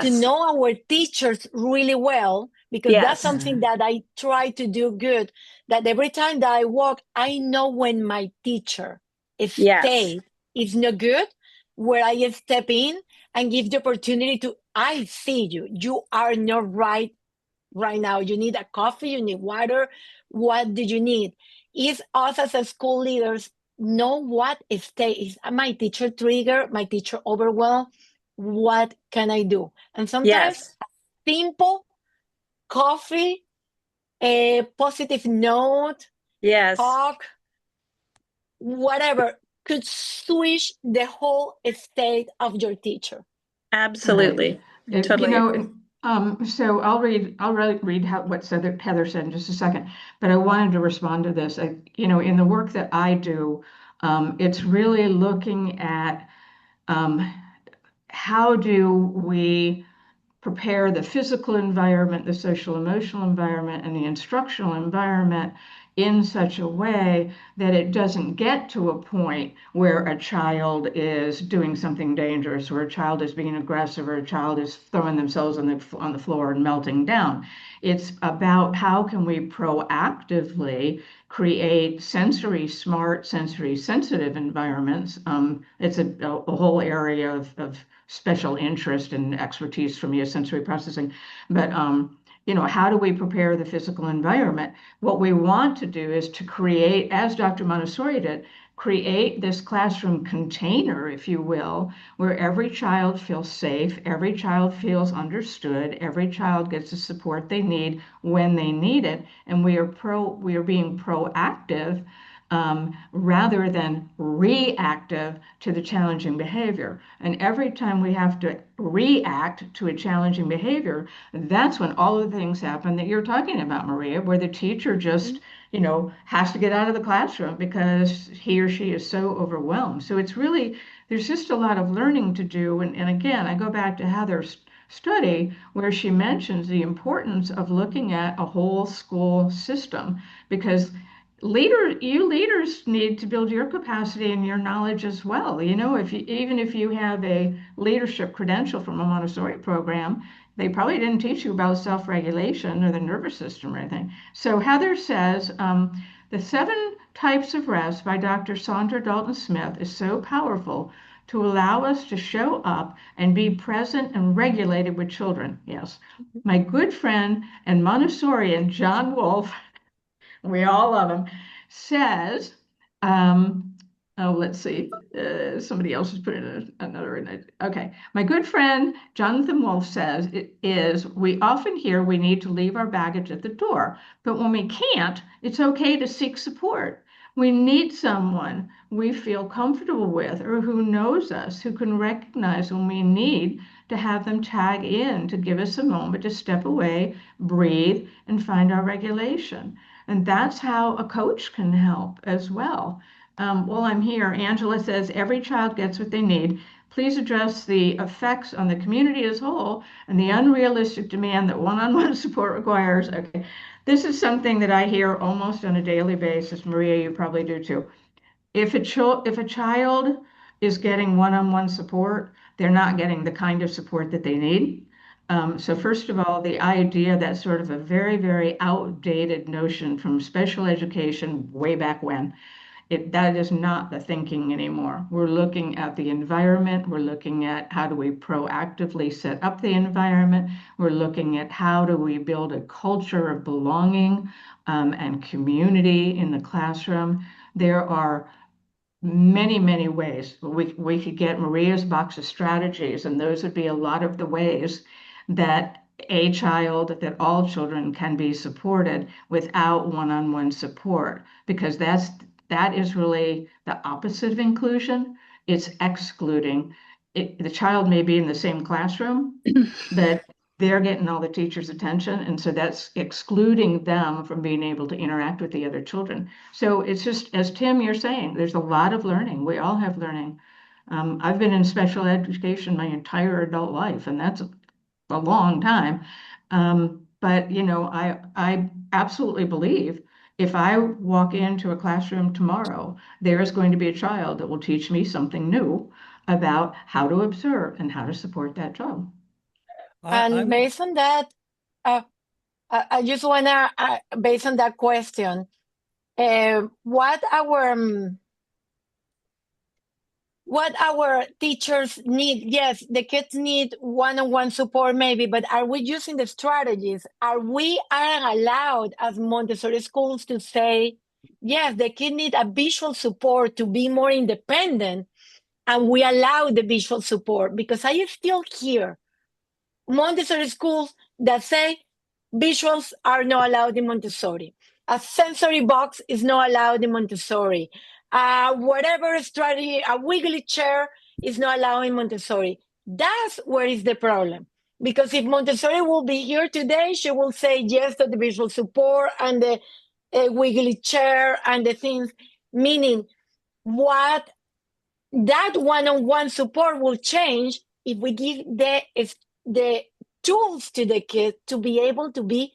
to Yes. know our teachers really well, because that's Yes. something that I try to do good, that every time that I walk, I know when my teacher Yes. state is not good, where I step in and give the opportunity to, I see you, you are not right now. You need a coffee, you need water. What do you need? Is us as a school leaders know what state is my teacher trigger, my teacher overwhelmed? What can I do? And sometimes Yes. simple coffee, a positive note, Yes. talk, whatever could switch the whole state of your teacher. Right. Absolutely. You Totally agree. know, so I'll read what Heather said in just a second, but I wanted to respond to this. In the work that I do, it's really looking at um, how do we prepare the physical environment, the social emotional environment, and the instructional environment in such a way that it doesn't get to a point where a child is doing something dangerous, or a child is being aggressive, or a child is throwing themselves on the floor and melting down. It's about how can we proactively create sensory smart, sensory sensitive environments. It's a whole area of special interest and expertise for me is sensory processing. But how do we prepare the physical environment? What we want to do is to create, as Dr. Montessori did, create this classroom container, if you will, where every child feels safe, every child feels understood, every child gets the support they need when they need it, and we are being proactive rather than reactive to the challenging behavior. And every time we have to react to a challenging behavior, that's when all of the things happen that you're talking about, Maria, where the teacher just, has to get out of the classroom because he or she is so overwhelmed. So it's really, there's just a lot of learning to do. And again, I go back to Heather's study where she mentions the importance of looking at a whole school system, because you leaders need to build your capacity and your knowledge as well. Even if you have a leadership credential from a Montessori program, they probably didn't teach you about self-regulation or the nervous system or anything. So Heather says the 7 types of rest by Dr. Sandra Dalton Smith is so powerful to allow us to show up and be present and regulated with children. Yes, my good friend and Montessorian John Wolfe, we all love him, says, oh, let's see, somebody else has put in another in it. Okay, my good friend Jonathan Wolfe says it is, we often hear we need to leave our baggage at the door, but when we can't, it's okay to seek support. We need someone we feel comfortable with or who knows us, who can recognize when we need to have them tag in to give us a moment to step away, breathe, and find our regulation. And that's how a coach can help as well. While I'm here, Angela says every child gets what they need. Please address the effects on the community as a whole and the unrealistic demand that one-on-one support requires. Okay, this is something that I hear almost on a daily basis. Maria, you probably do too. If a child is getting one-on-one support, they're not getting the kind of support that they need. So first of all, the idea that sort of a very, very outdated notion from special education way back when, that is not the thinking anymore. We're looking at the environment. We're looking at how do we proactively set up the environment. We're looking at how do we build a culture of belonging and community in the classroom. There are many, many ways. We could get Maria's box of strategies, and those would be a lot of the ways that that all children can be supported without one-on-one support, because that is really the opposite of inclusion. It's excluding. The child may be in the same classroom, but they're getting all the teacher's attention, and so that's excluding them from being able to interact with the other children. So it's just, as Tim, you're saying, there's a lot of learning. We all have learning. I've been in special education my entire adult life, and that's a long time. But I absolutely believe if I walk into a classroom tomorrow, there is going to be a child that will teach me something new about how to observe and how to support that child. And I'm based on that, uh, I just wanna, based on that question, what our teachers need. Yes, the kids need one-on-one support maybe, but are we using the strategies? Are we are allowed as Montessori schools to say, yes, the kid need a visual support to be more independent, and we allow the visual support? Because I still hear Montessori schools that say visuals are not allowed in Montessori. A sensory box is not allowed in Montessori. Whatever strategy, a wiggly chair is not allowed in Montessori. That's where is the problem. Because if Montessori will be here today, she will say yes to the visual support and the wiggly chair and the things, meaning what that one-on-one support will change if we give the tools to the kid to be able to be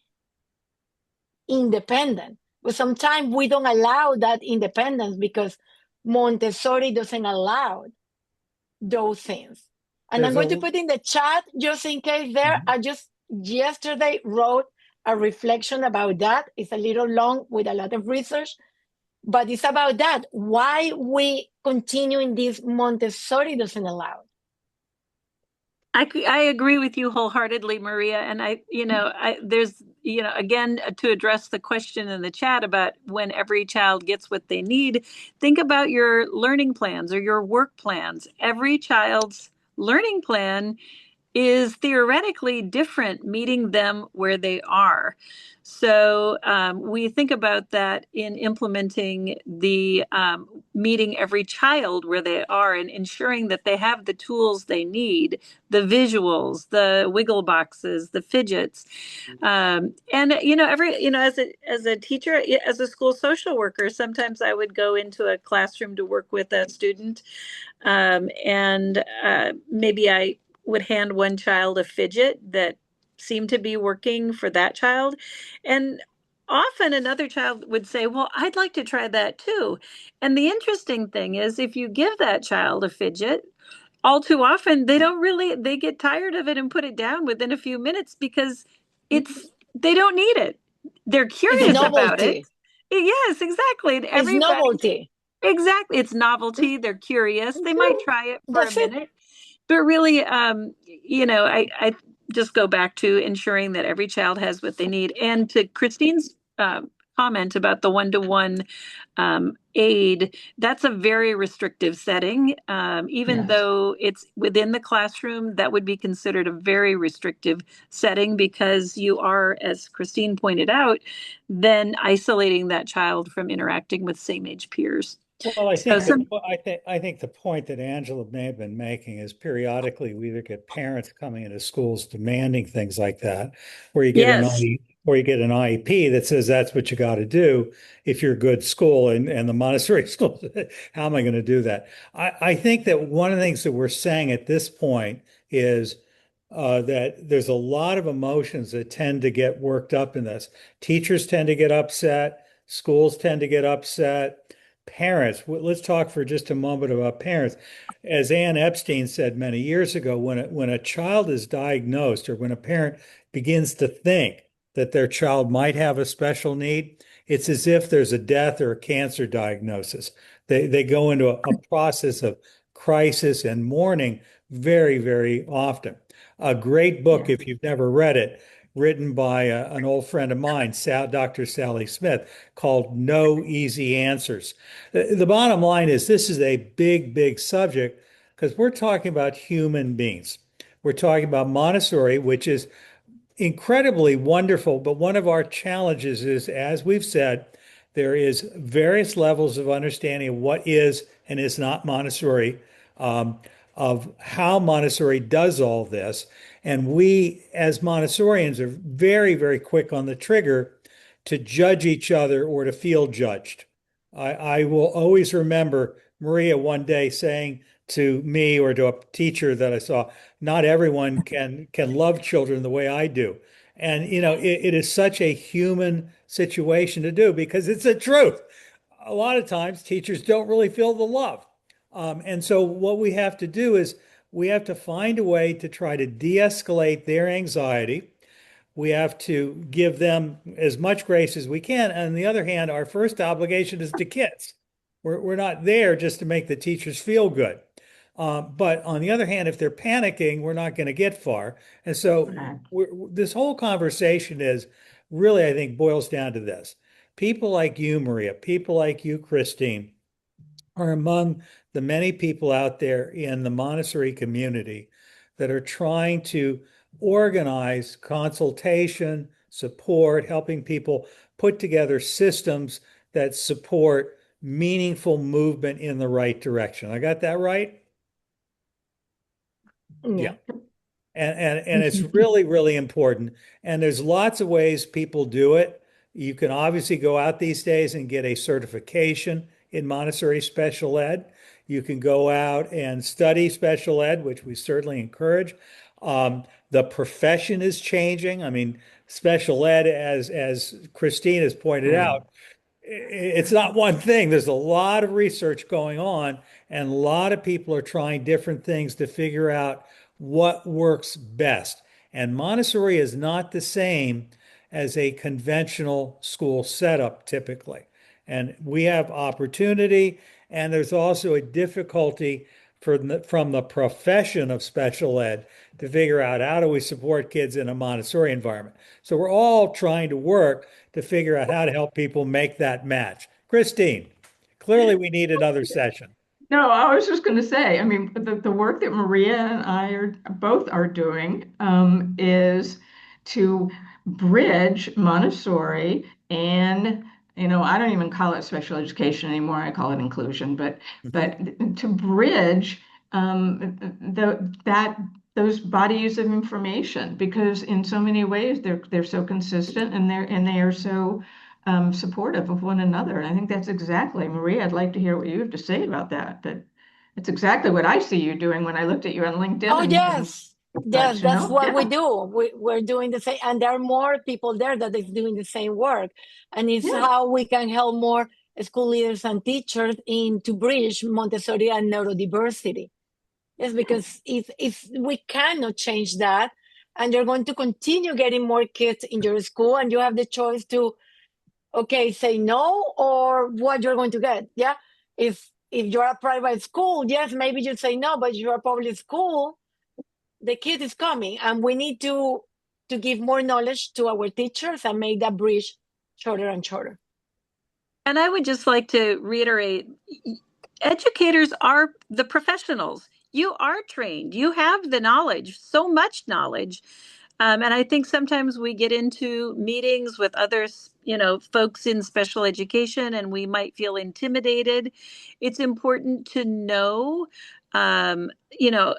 independent. But sometimes we don't allow that independence because Montessori doesn't allow those things. And I'm there's going to a put in the chat just in case there. I just yesterday wrote a reflection about that. It's a little long with a lot of research, but it's about that. Why we continue in this Montessori doesn't allow. I agree with you wholeheartedly, Maria. And there's, again, to address the question in the chat about when every child gets what they need, think about your learning plans or your work plans. Every child's learning plan is theoretically different, meeting them where they are. So we think about that in implementing the meeting every child where they are and ensuring that they have the tools they need, the visuals, the wiggle boxes, the fidgets. As a teacher, as a school social worker, sometimes I would go into a classroom to work with a student, and maybe I would hand one child a fidget that seemed to be working for that child. And often another child would say, well, I'd like to try that too. And the interesting thing is, if you give that child a fidget, all too often they get tired of it and put it down within a few minutes because they don't need it. They're It's curious about it. novelty. Yes, exactly. And It's novelty. exactly. It's novelty. They're curious. They might try it for a That's it. minute. But really, I just go back to ensuring that every child has what they need. And to Christine's comment about the one-to-one aid, that's a very restrictive setting. Even Yes. though it's within the classroom, that would be considered a very restrictive setting because you are, as Christine pointed out, then isolating that child from interacting with same-age peers. Well, I So think some, I think the point that Angela may have been making is periodically we either get parents coming into schools demanding things like that, where you get yes. or you get an IEP that says that's what you got to do if you're a good school. And the Montessori school, how am I going to do that? I think that one of the things that we're saying at this point is that there's a lot of emotions that tend to get worked up in this. Teachers tend to get upset, schools tend to get upset, parents. Let's talk for just a moment about parents. As Ann Epstein said many years ago, when a child is diagnosed or when a parent begins to think that their child might have a special need, it's as if there's a death or a cancer diagnosis. They go into a process of crisis and mourning very, very often. A great book, Yeah. if you've never read it, written by an old friend of mine, Dr. Sally Smith, called No Easy Answers. The bottom line is this is a big, big subject because we're talking about human beings. We're talking about Montessori, which is incredibly wonderful. But one of our challenges is, as we've said, there is various levels of understanding of what is and is not Montessori, um, of how Montessori does all this. And we, as Montessorians, are very, very quick on the trigger to judge each other or to feel judged. I will always remember Maria one day saying to me or to a teacher that I saw, not everyone can love children the way I do. And it is such a human situation to do because it's the truth. A lot of times teachers don't really feel the love. And so what we have to do is we have to find a way to try to de-escalate their anxiety. We have to give them as much grace as we can. On the other hand, our first obligation is to kids. We're not there just to make the teachers feel good. But on the other hand, if they're panicking, we're not going to get far. And so Right. this whole conversation is really, I think, boils down to this. People like you, Maria, people like you, Christine, are among the many people out there in the Montessori community that are trying to organize consultation, support, helping people put together systems that support meaningful movement in the right direction. I got that right? Yeah. Yeah. And it's really, really important. And there's lots of ways people do it. You can obviously go out these days and get a certification in Montessori special ed. You can go out and study special ed, which we certainly encourage. The profession is changing. I mean, special ed, as Christine has pointed Right. out, it's not one thing. There's a lot of research going on, and a lot of people are trying different things to figure out what works best. And Montessori is not the same as a conventional school setup typically. And we have opportunity, and there's also a difficulty from the profession of special ed to figure out how do we support kids in a Montessori environment. So we're all trying to work to figure out how to help people make that match. Christine, clearly we need another session. No, I was just going to say, I mean, the work that Maria and I are both are doing is to bridge Montessori and, I don't even call it special education anymore. I call it inclusion, but to bridge those bodies of information because in so many ways they're so consistent and they are so supportive of one another. And I think that's exactly, Maria, I'd like to hear what you have to say about that. But it's exactly what I see you doing when I looked at you on LinkedIn Oh, and yes. Yes, such, that's what we Yeah. do. We're doing the same, and there are more people there that is doing the same work. And it's Yeah. how we can help more school leaders and teachers in to bridge Montessori and neurodiversity. Yes, because if we cannot change that, and you're going to continue getting more kids in your school, and you have the choice to, okay, say no or what you're going to get. Yeah, if you're a private school, yes, maybe you say no, but you're a public school, the kid is coming, and we need to give more knowledge to our teachers and make that bridge shorter and shorter. And I would just like to reiterate, educators are the professionals. You are trained. You have the knowledge, so much knowledge. And I think sometimes we get into meetings with others, folks in special education, and we might feel intimidated. It's important to know, um, you know,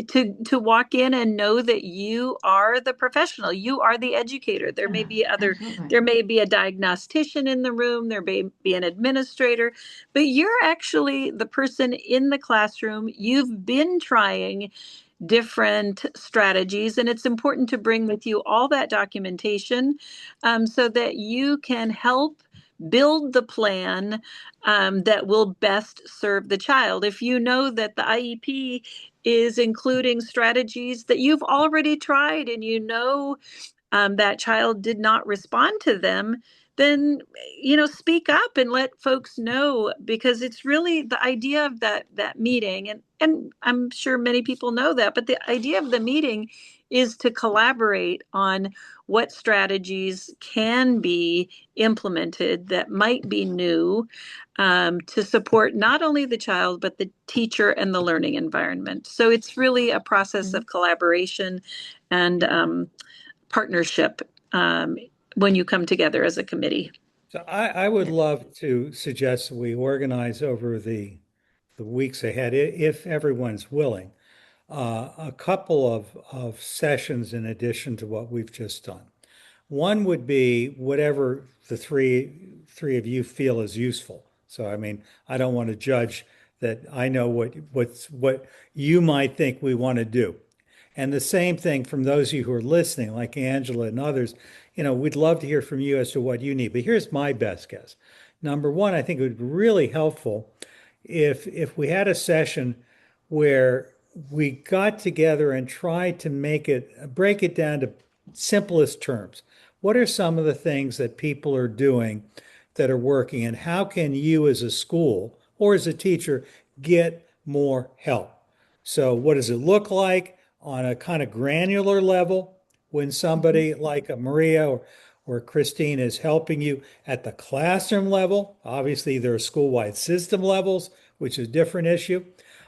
to walk in and know that you are the professional, you are the educator. There may be Absolutely. there may be a diagnostician in the room, there may be an administrator, but you're actually the person in the classroom. You've been trying different strategies, and it's important to bring with you all that documentation, so that you can help build the plan that will best serve the child. If you know that the IEP is including strategies that you've already tried and you know that child did not respond to them, then speak up and let folks know, because it's really the idea of that meeting, and I'm sure many people know that, but the idea of the meeting is to collaborate on what strategies can be implemented that might be new, to support not only the child but the teacher and the learning environment. So it's really a process of collaboration and partnership, when you come together as a committee. So I would love to suggest we organize over the weeks ahead, if everyone's willing, a couple of sessions in addition to what we've just done. One would be whatever the three of you feel is useful. So I mean, I don't want to judge that. I know what you might think we want to do. And the same thing from those of you who are listening, like Angela and others, we'd love to hear from you as to what you need. But here's my best guess. Number one, I think it would be really helpful if we had a session where we got together and tried to break it down to simplest terms. What are some of the things that people are doing that are working, and how can you as a school or as a teacher get more help? So what does it look like on a kind of granular level when somebody like a Maria or Christine is helping you at the classroom level? Obviously, there are school-wide system levels, which is a different issue.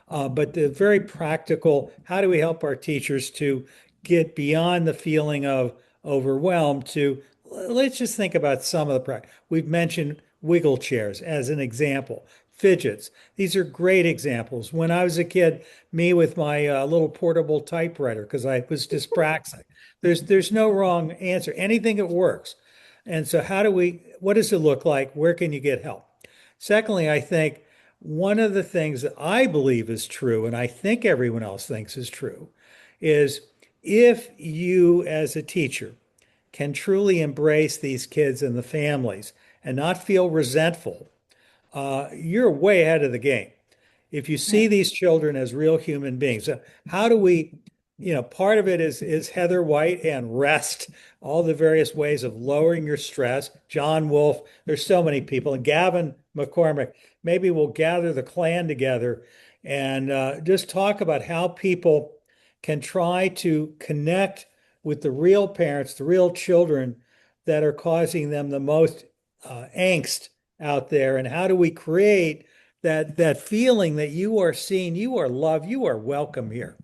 But the very practical, how do we help our teachers to get beyond the feeling of overwhelmed to, let's just think about some of the practice. We've mentioned wiggle chairs as an example, fidgets. These are great examples. When I was a kid, me with my little portable typewriter, because I was dyspraxic. There's no wrong answer. Anything that works. And so what does it look like? Where can you get help? Secondly, I think one of the things that I believe is true, and I think everyone else thinks is true, is if you as a teacher can truly embrace these kids and the families and not feel resentful, you're way ahead of the game. If you see Yeah. these children as real human beings, so how do we, part of it is Heather White and rest, all the various ways of lowering your stress. John Wolfe, there's so many people, and Gavin McCormick. Maybe we'll gather the clan together and just talk about how people can try to connect with the real parents, the real children that are causing them the most angst out there, and how do we create that feeling that you are seen, you are loved, you are welcome here.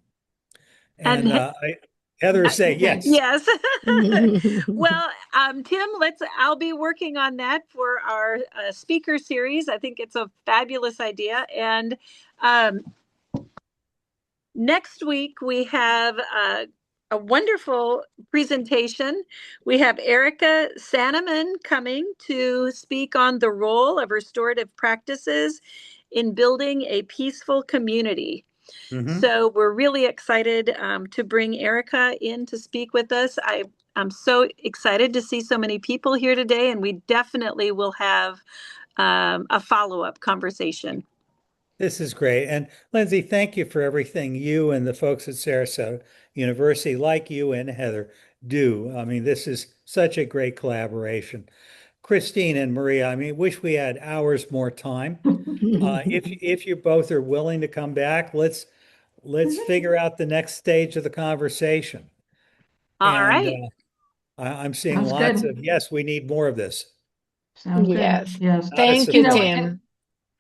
And And Heather is saying Okay. yes. yes. Well, Tim, I'll be working on that for our speaker series. I think it's a fabulous idea. And um, next week we have a wonderful presentation. We have Erica Sanneman coming to speak on the role of restorative practices in building a peaceful community. Mm-hmm. So we're really excited to bring Erica in to speak with us. I'm so excited to see so many people here today, and we definitely will have a follow-up conversation. This is great. And Lindsay, thank you for everything you and the folks at Sarasota University, like you and Heather, do. I mean, this is such a great collaboration. Christine and Maria, I mean, wish we had hours more time. If you both are willing to come back, let's figure out the next stage of the conversation. All And right. I'm seeing Sounds lots of good. yes, we need more of this. Sounds good. Yes. Yes. Lot of Thank you, support. And Tim.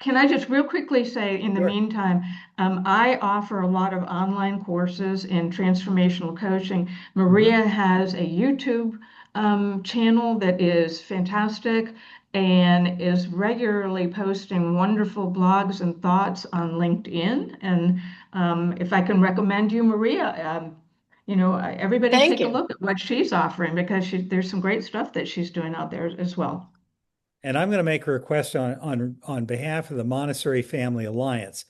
can I just real quickly say, in the Sure. meantime, I offer a lot of online courses in transformational coaching. Mhm. Maria has a YouTube channel that is fantastic. and is regularly posting wonderful blogs and thoughts on LinkedIn. And if I can recommend you, Maria, everybody Thank take a you. look at what she's offering because there's some great stuff that she's doing out there as well. And I'm going to make a request on behalf of the Montessori Family Alliance.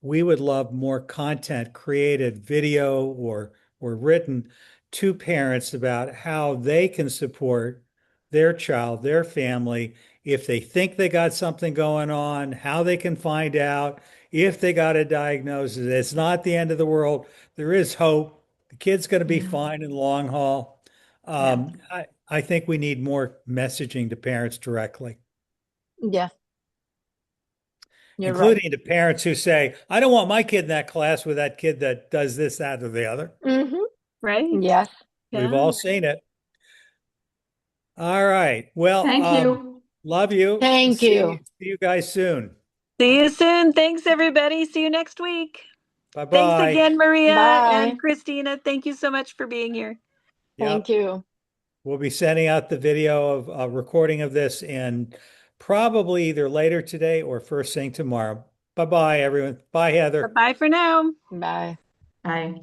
We would love more content created, video or written to parents about how they can support their child, their family, if they think they got something going on, how they can find out, if they got a diagnosis. It's not the end of the world. There is hope. The kid's going to be Yeah, fine in the long haul. yeah, I think we need more messaging to parents directly, Yes, you're right. including to parents who say, I don't want my kid in that class with that kid that does this, that, or the other. Hmm. Right. Yes. We've Yeah. all seen it. All right. Well, thank you. love you. Thank you. See you guys soon. See you soon. Thanks, everybody. See you next week. Bye Thanks bye. again, Maria and Bye. Christina. Thank you so much for being here. Thank Yep. you. We'll be sending out the video of a recording of this in probably either later today or first thing tomorrow. Bye bye, everyone. Bye, Heather. Bye for now. Bye. Bye.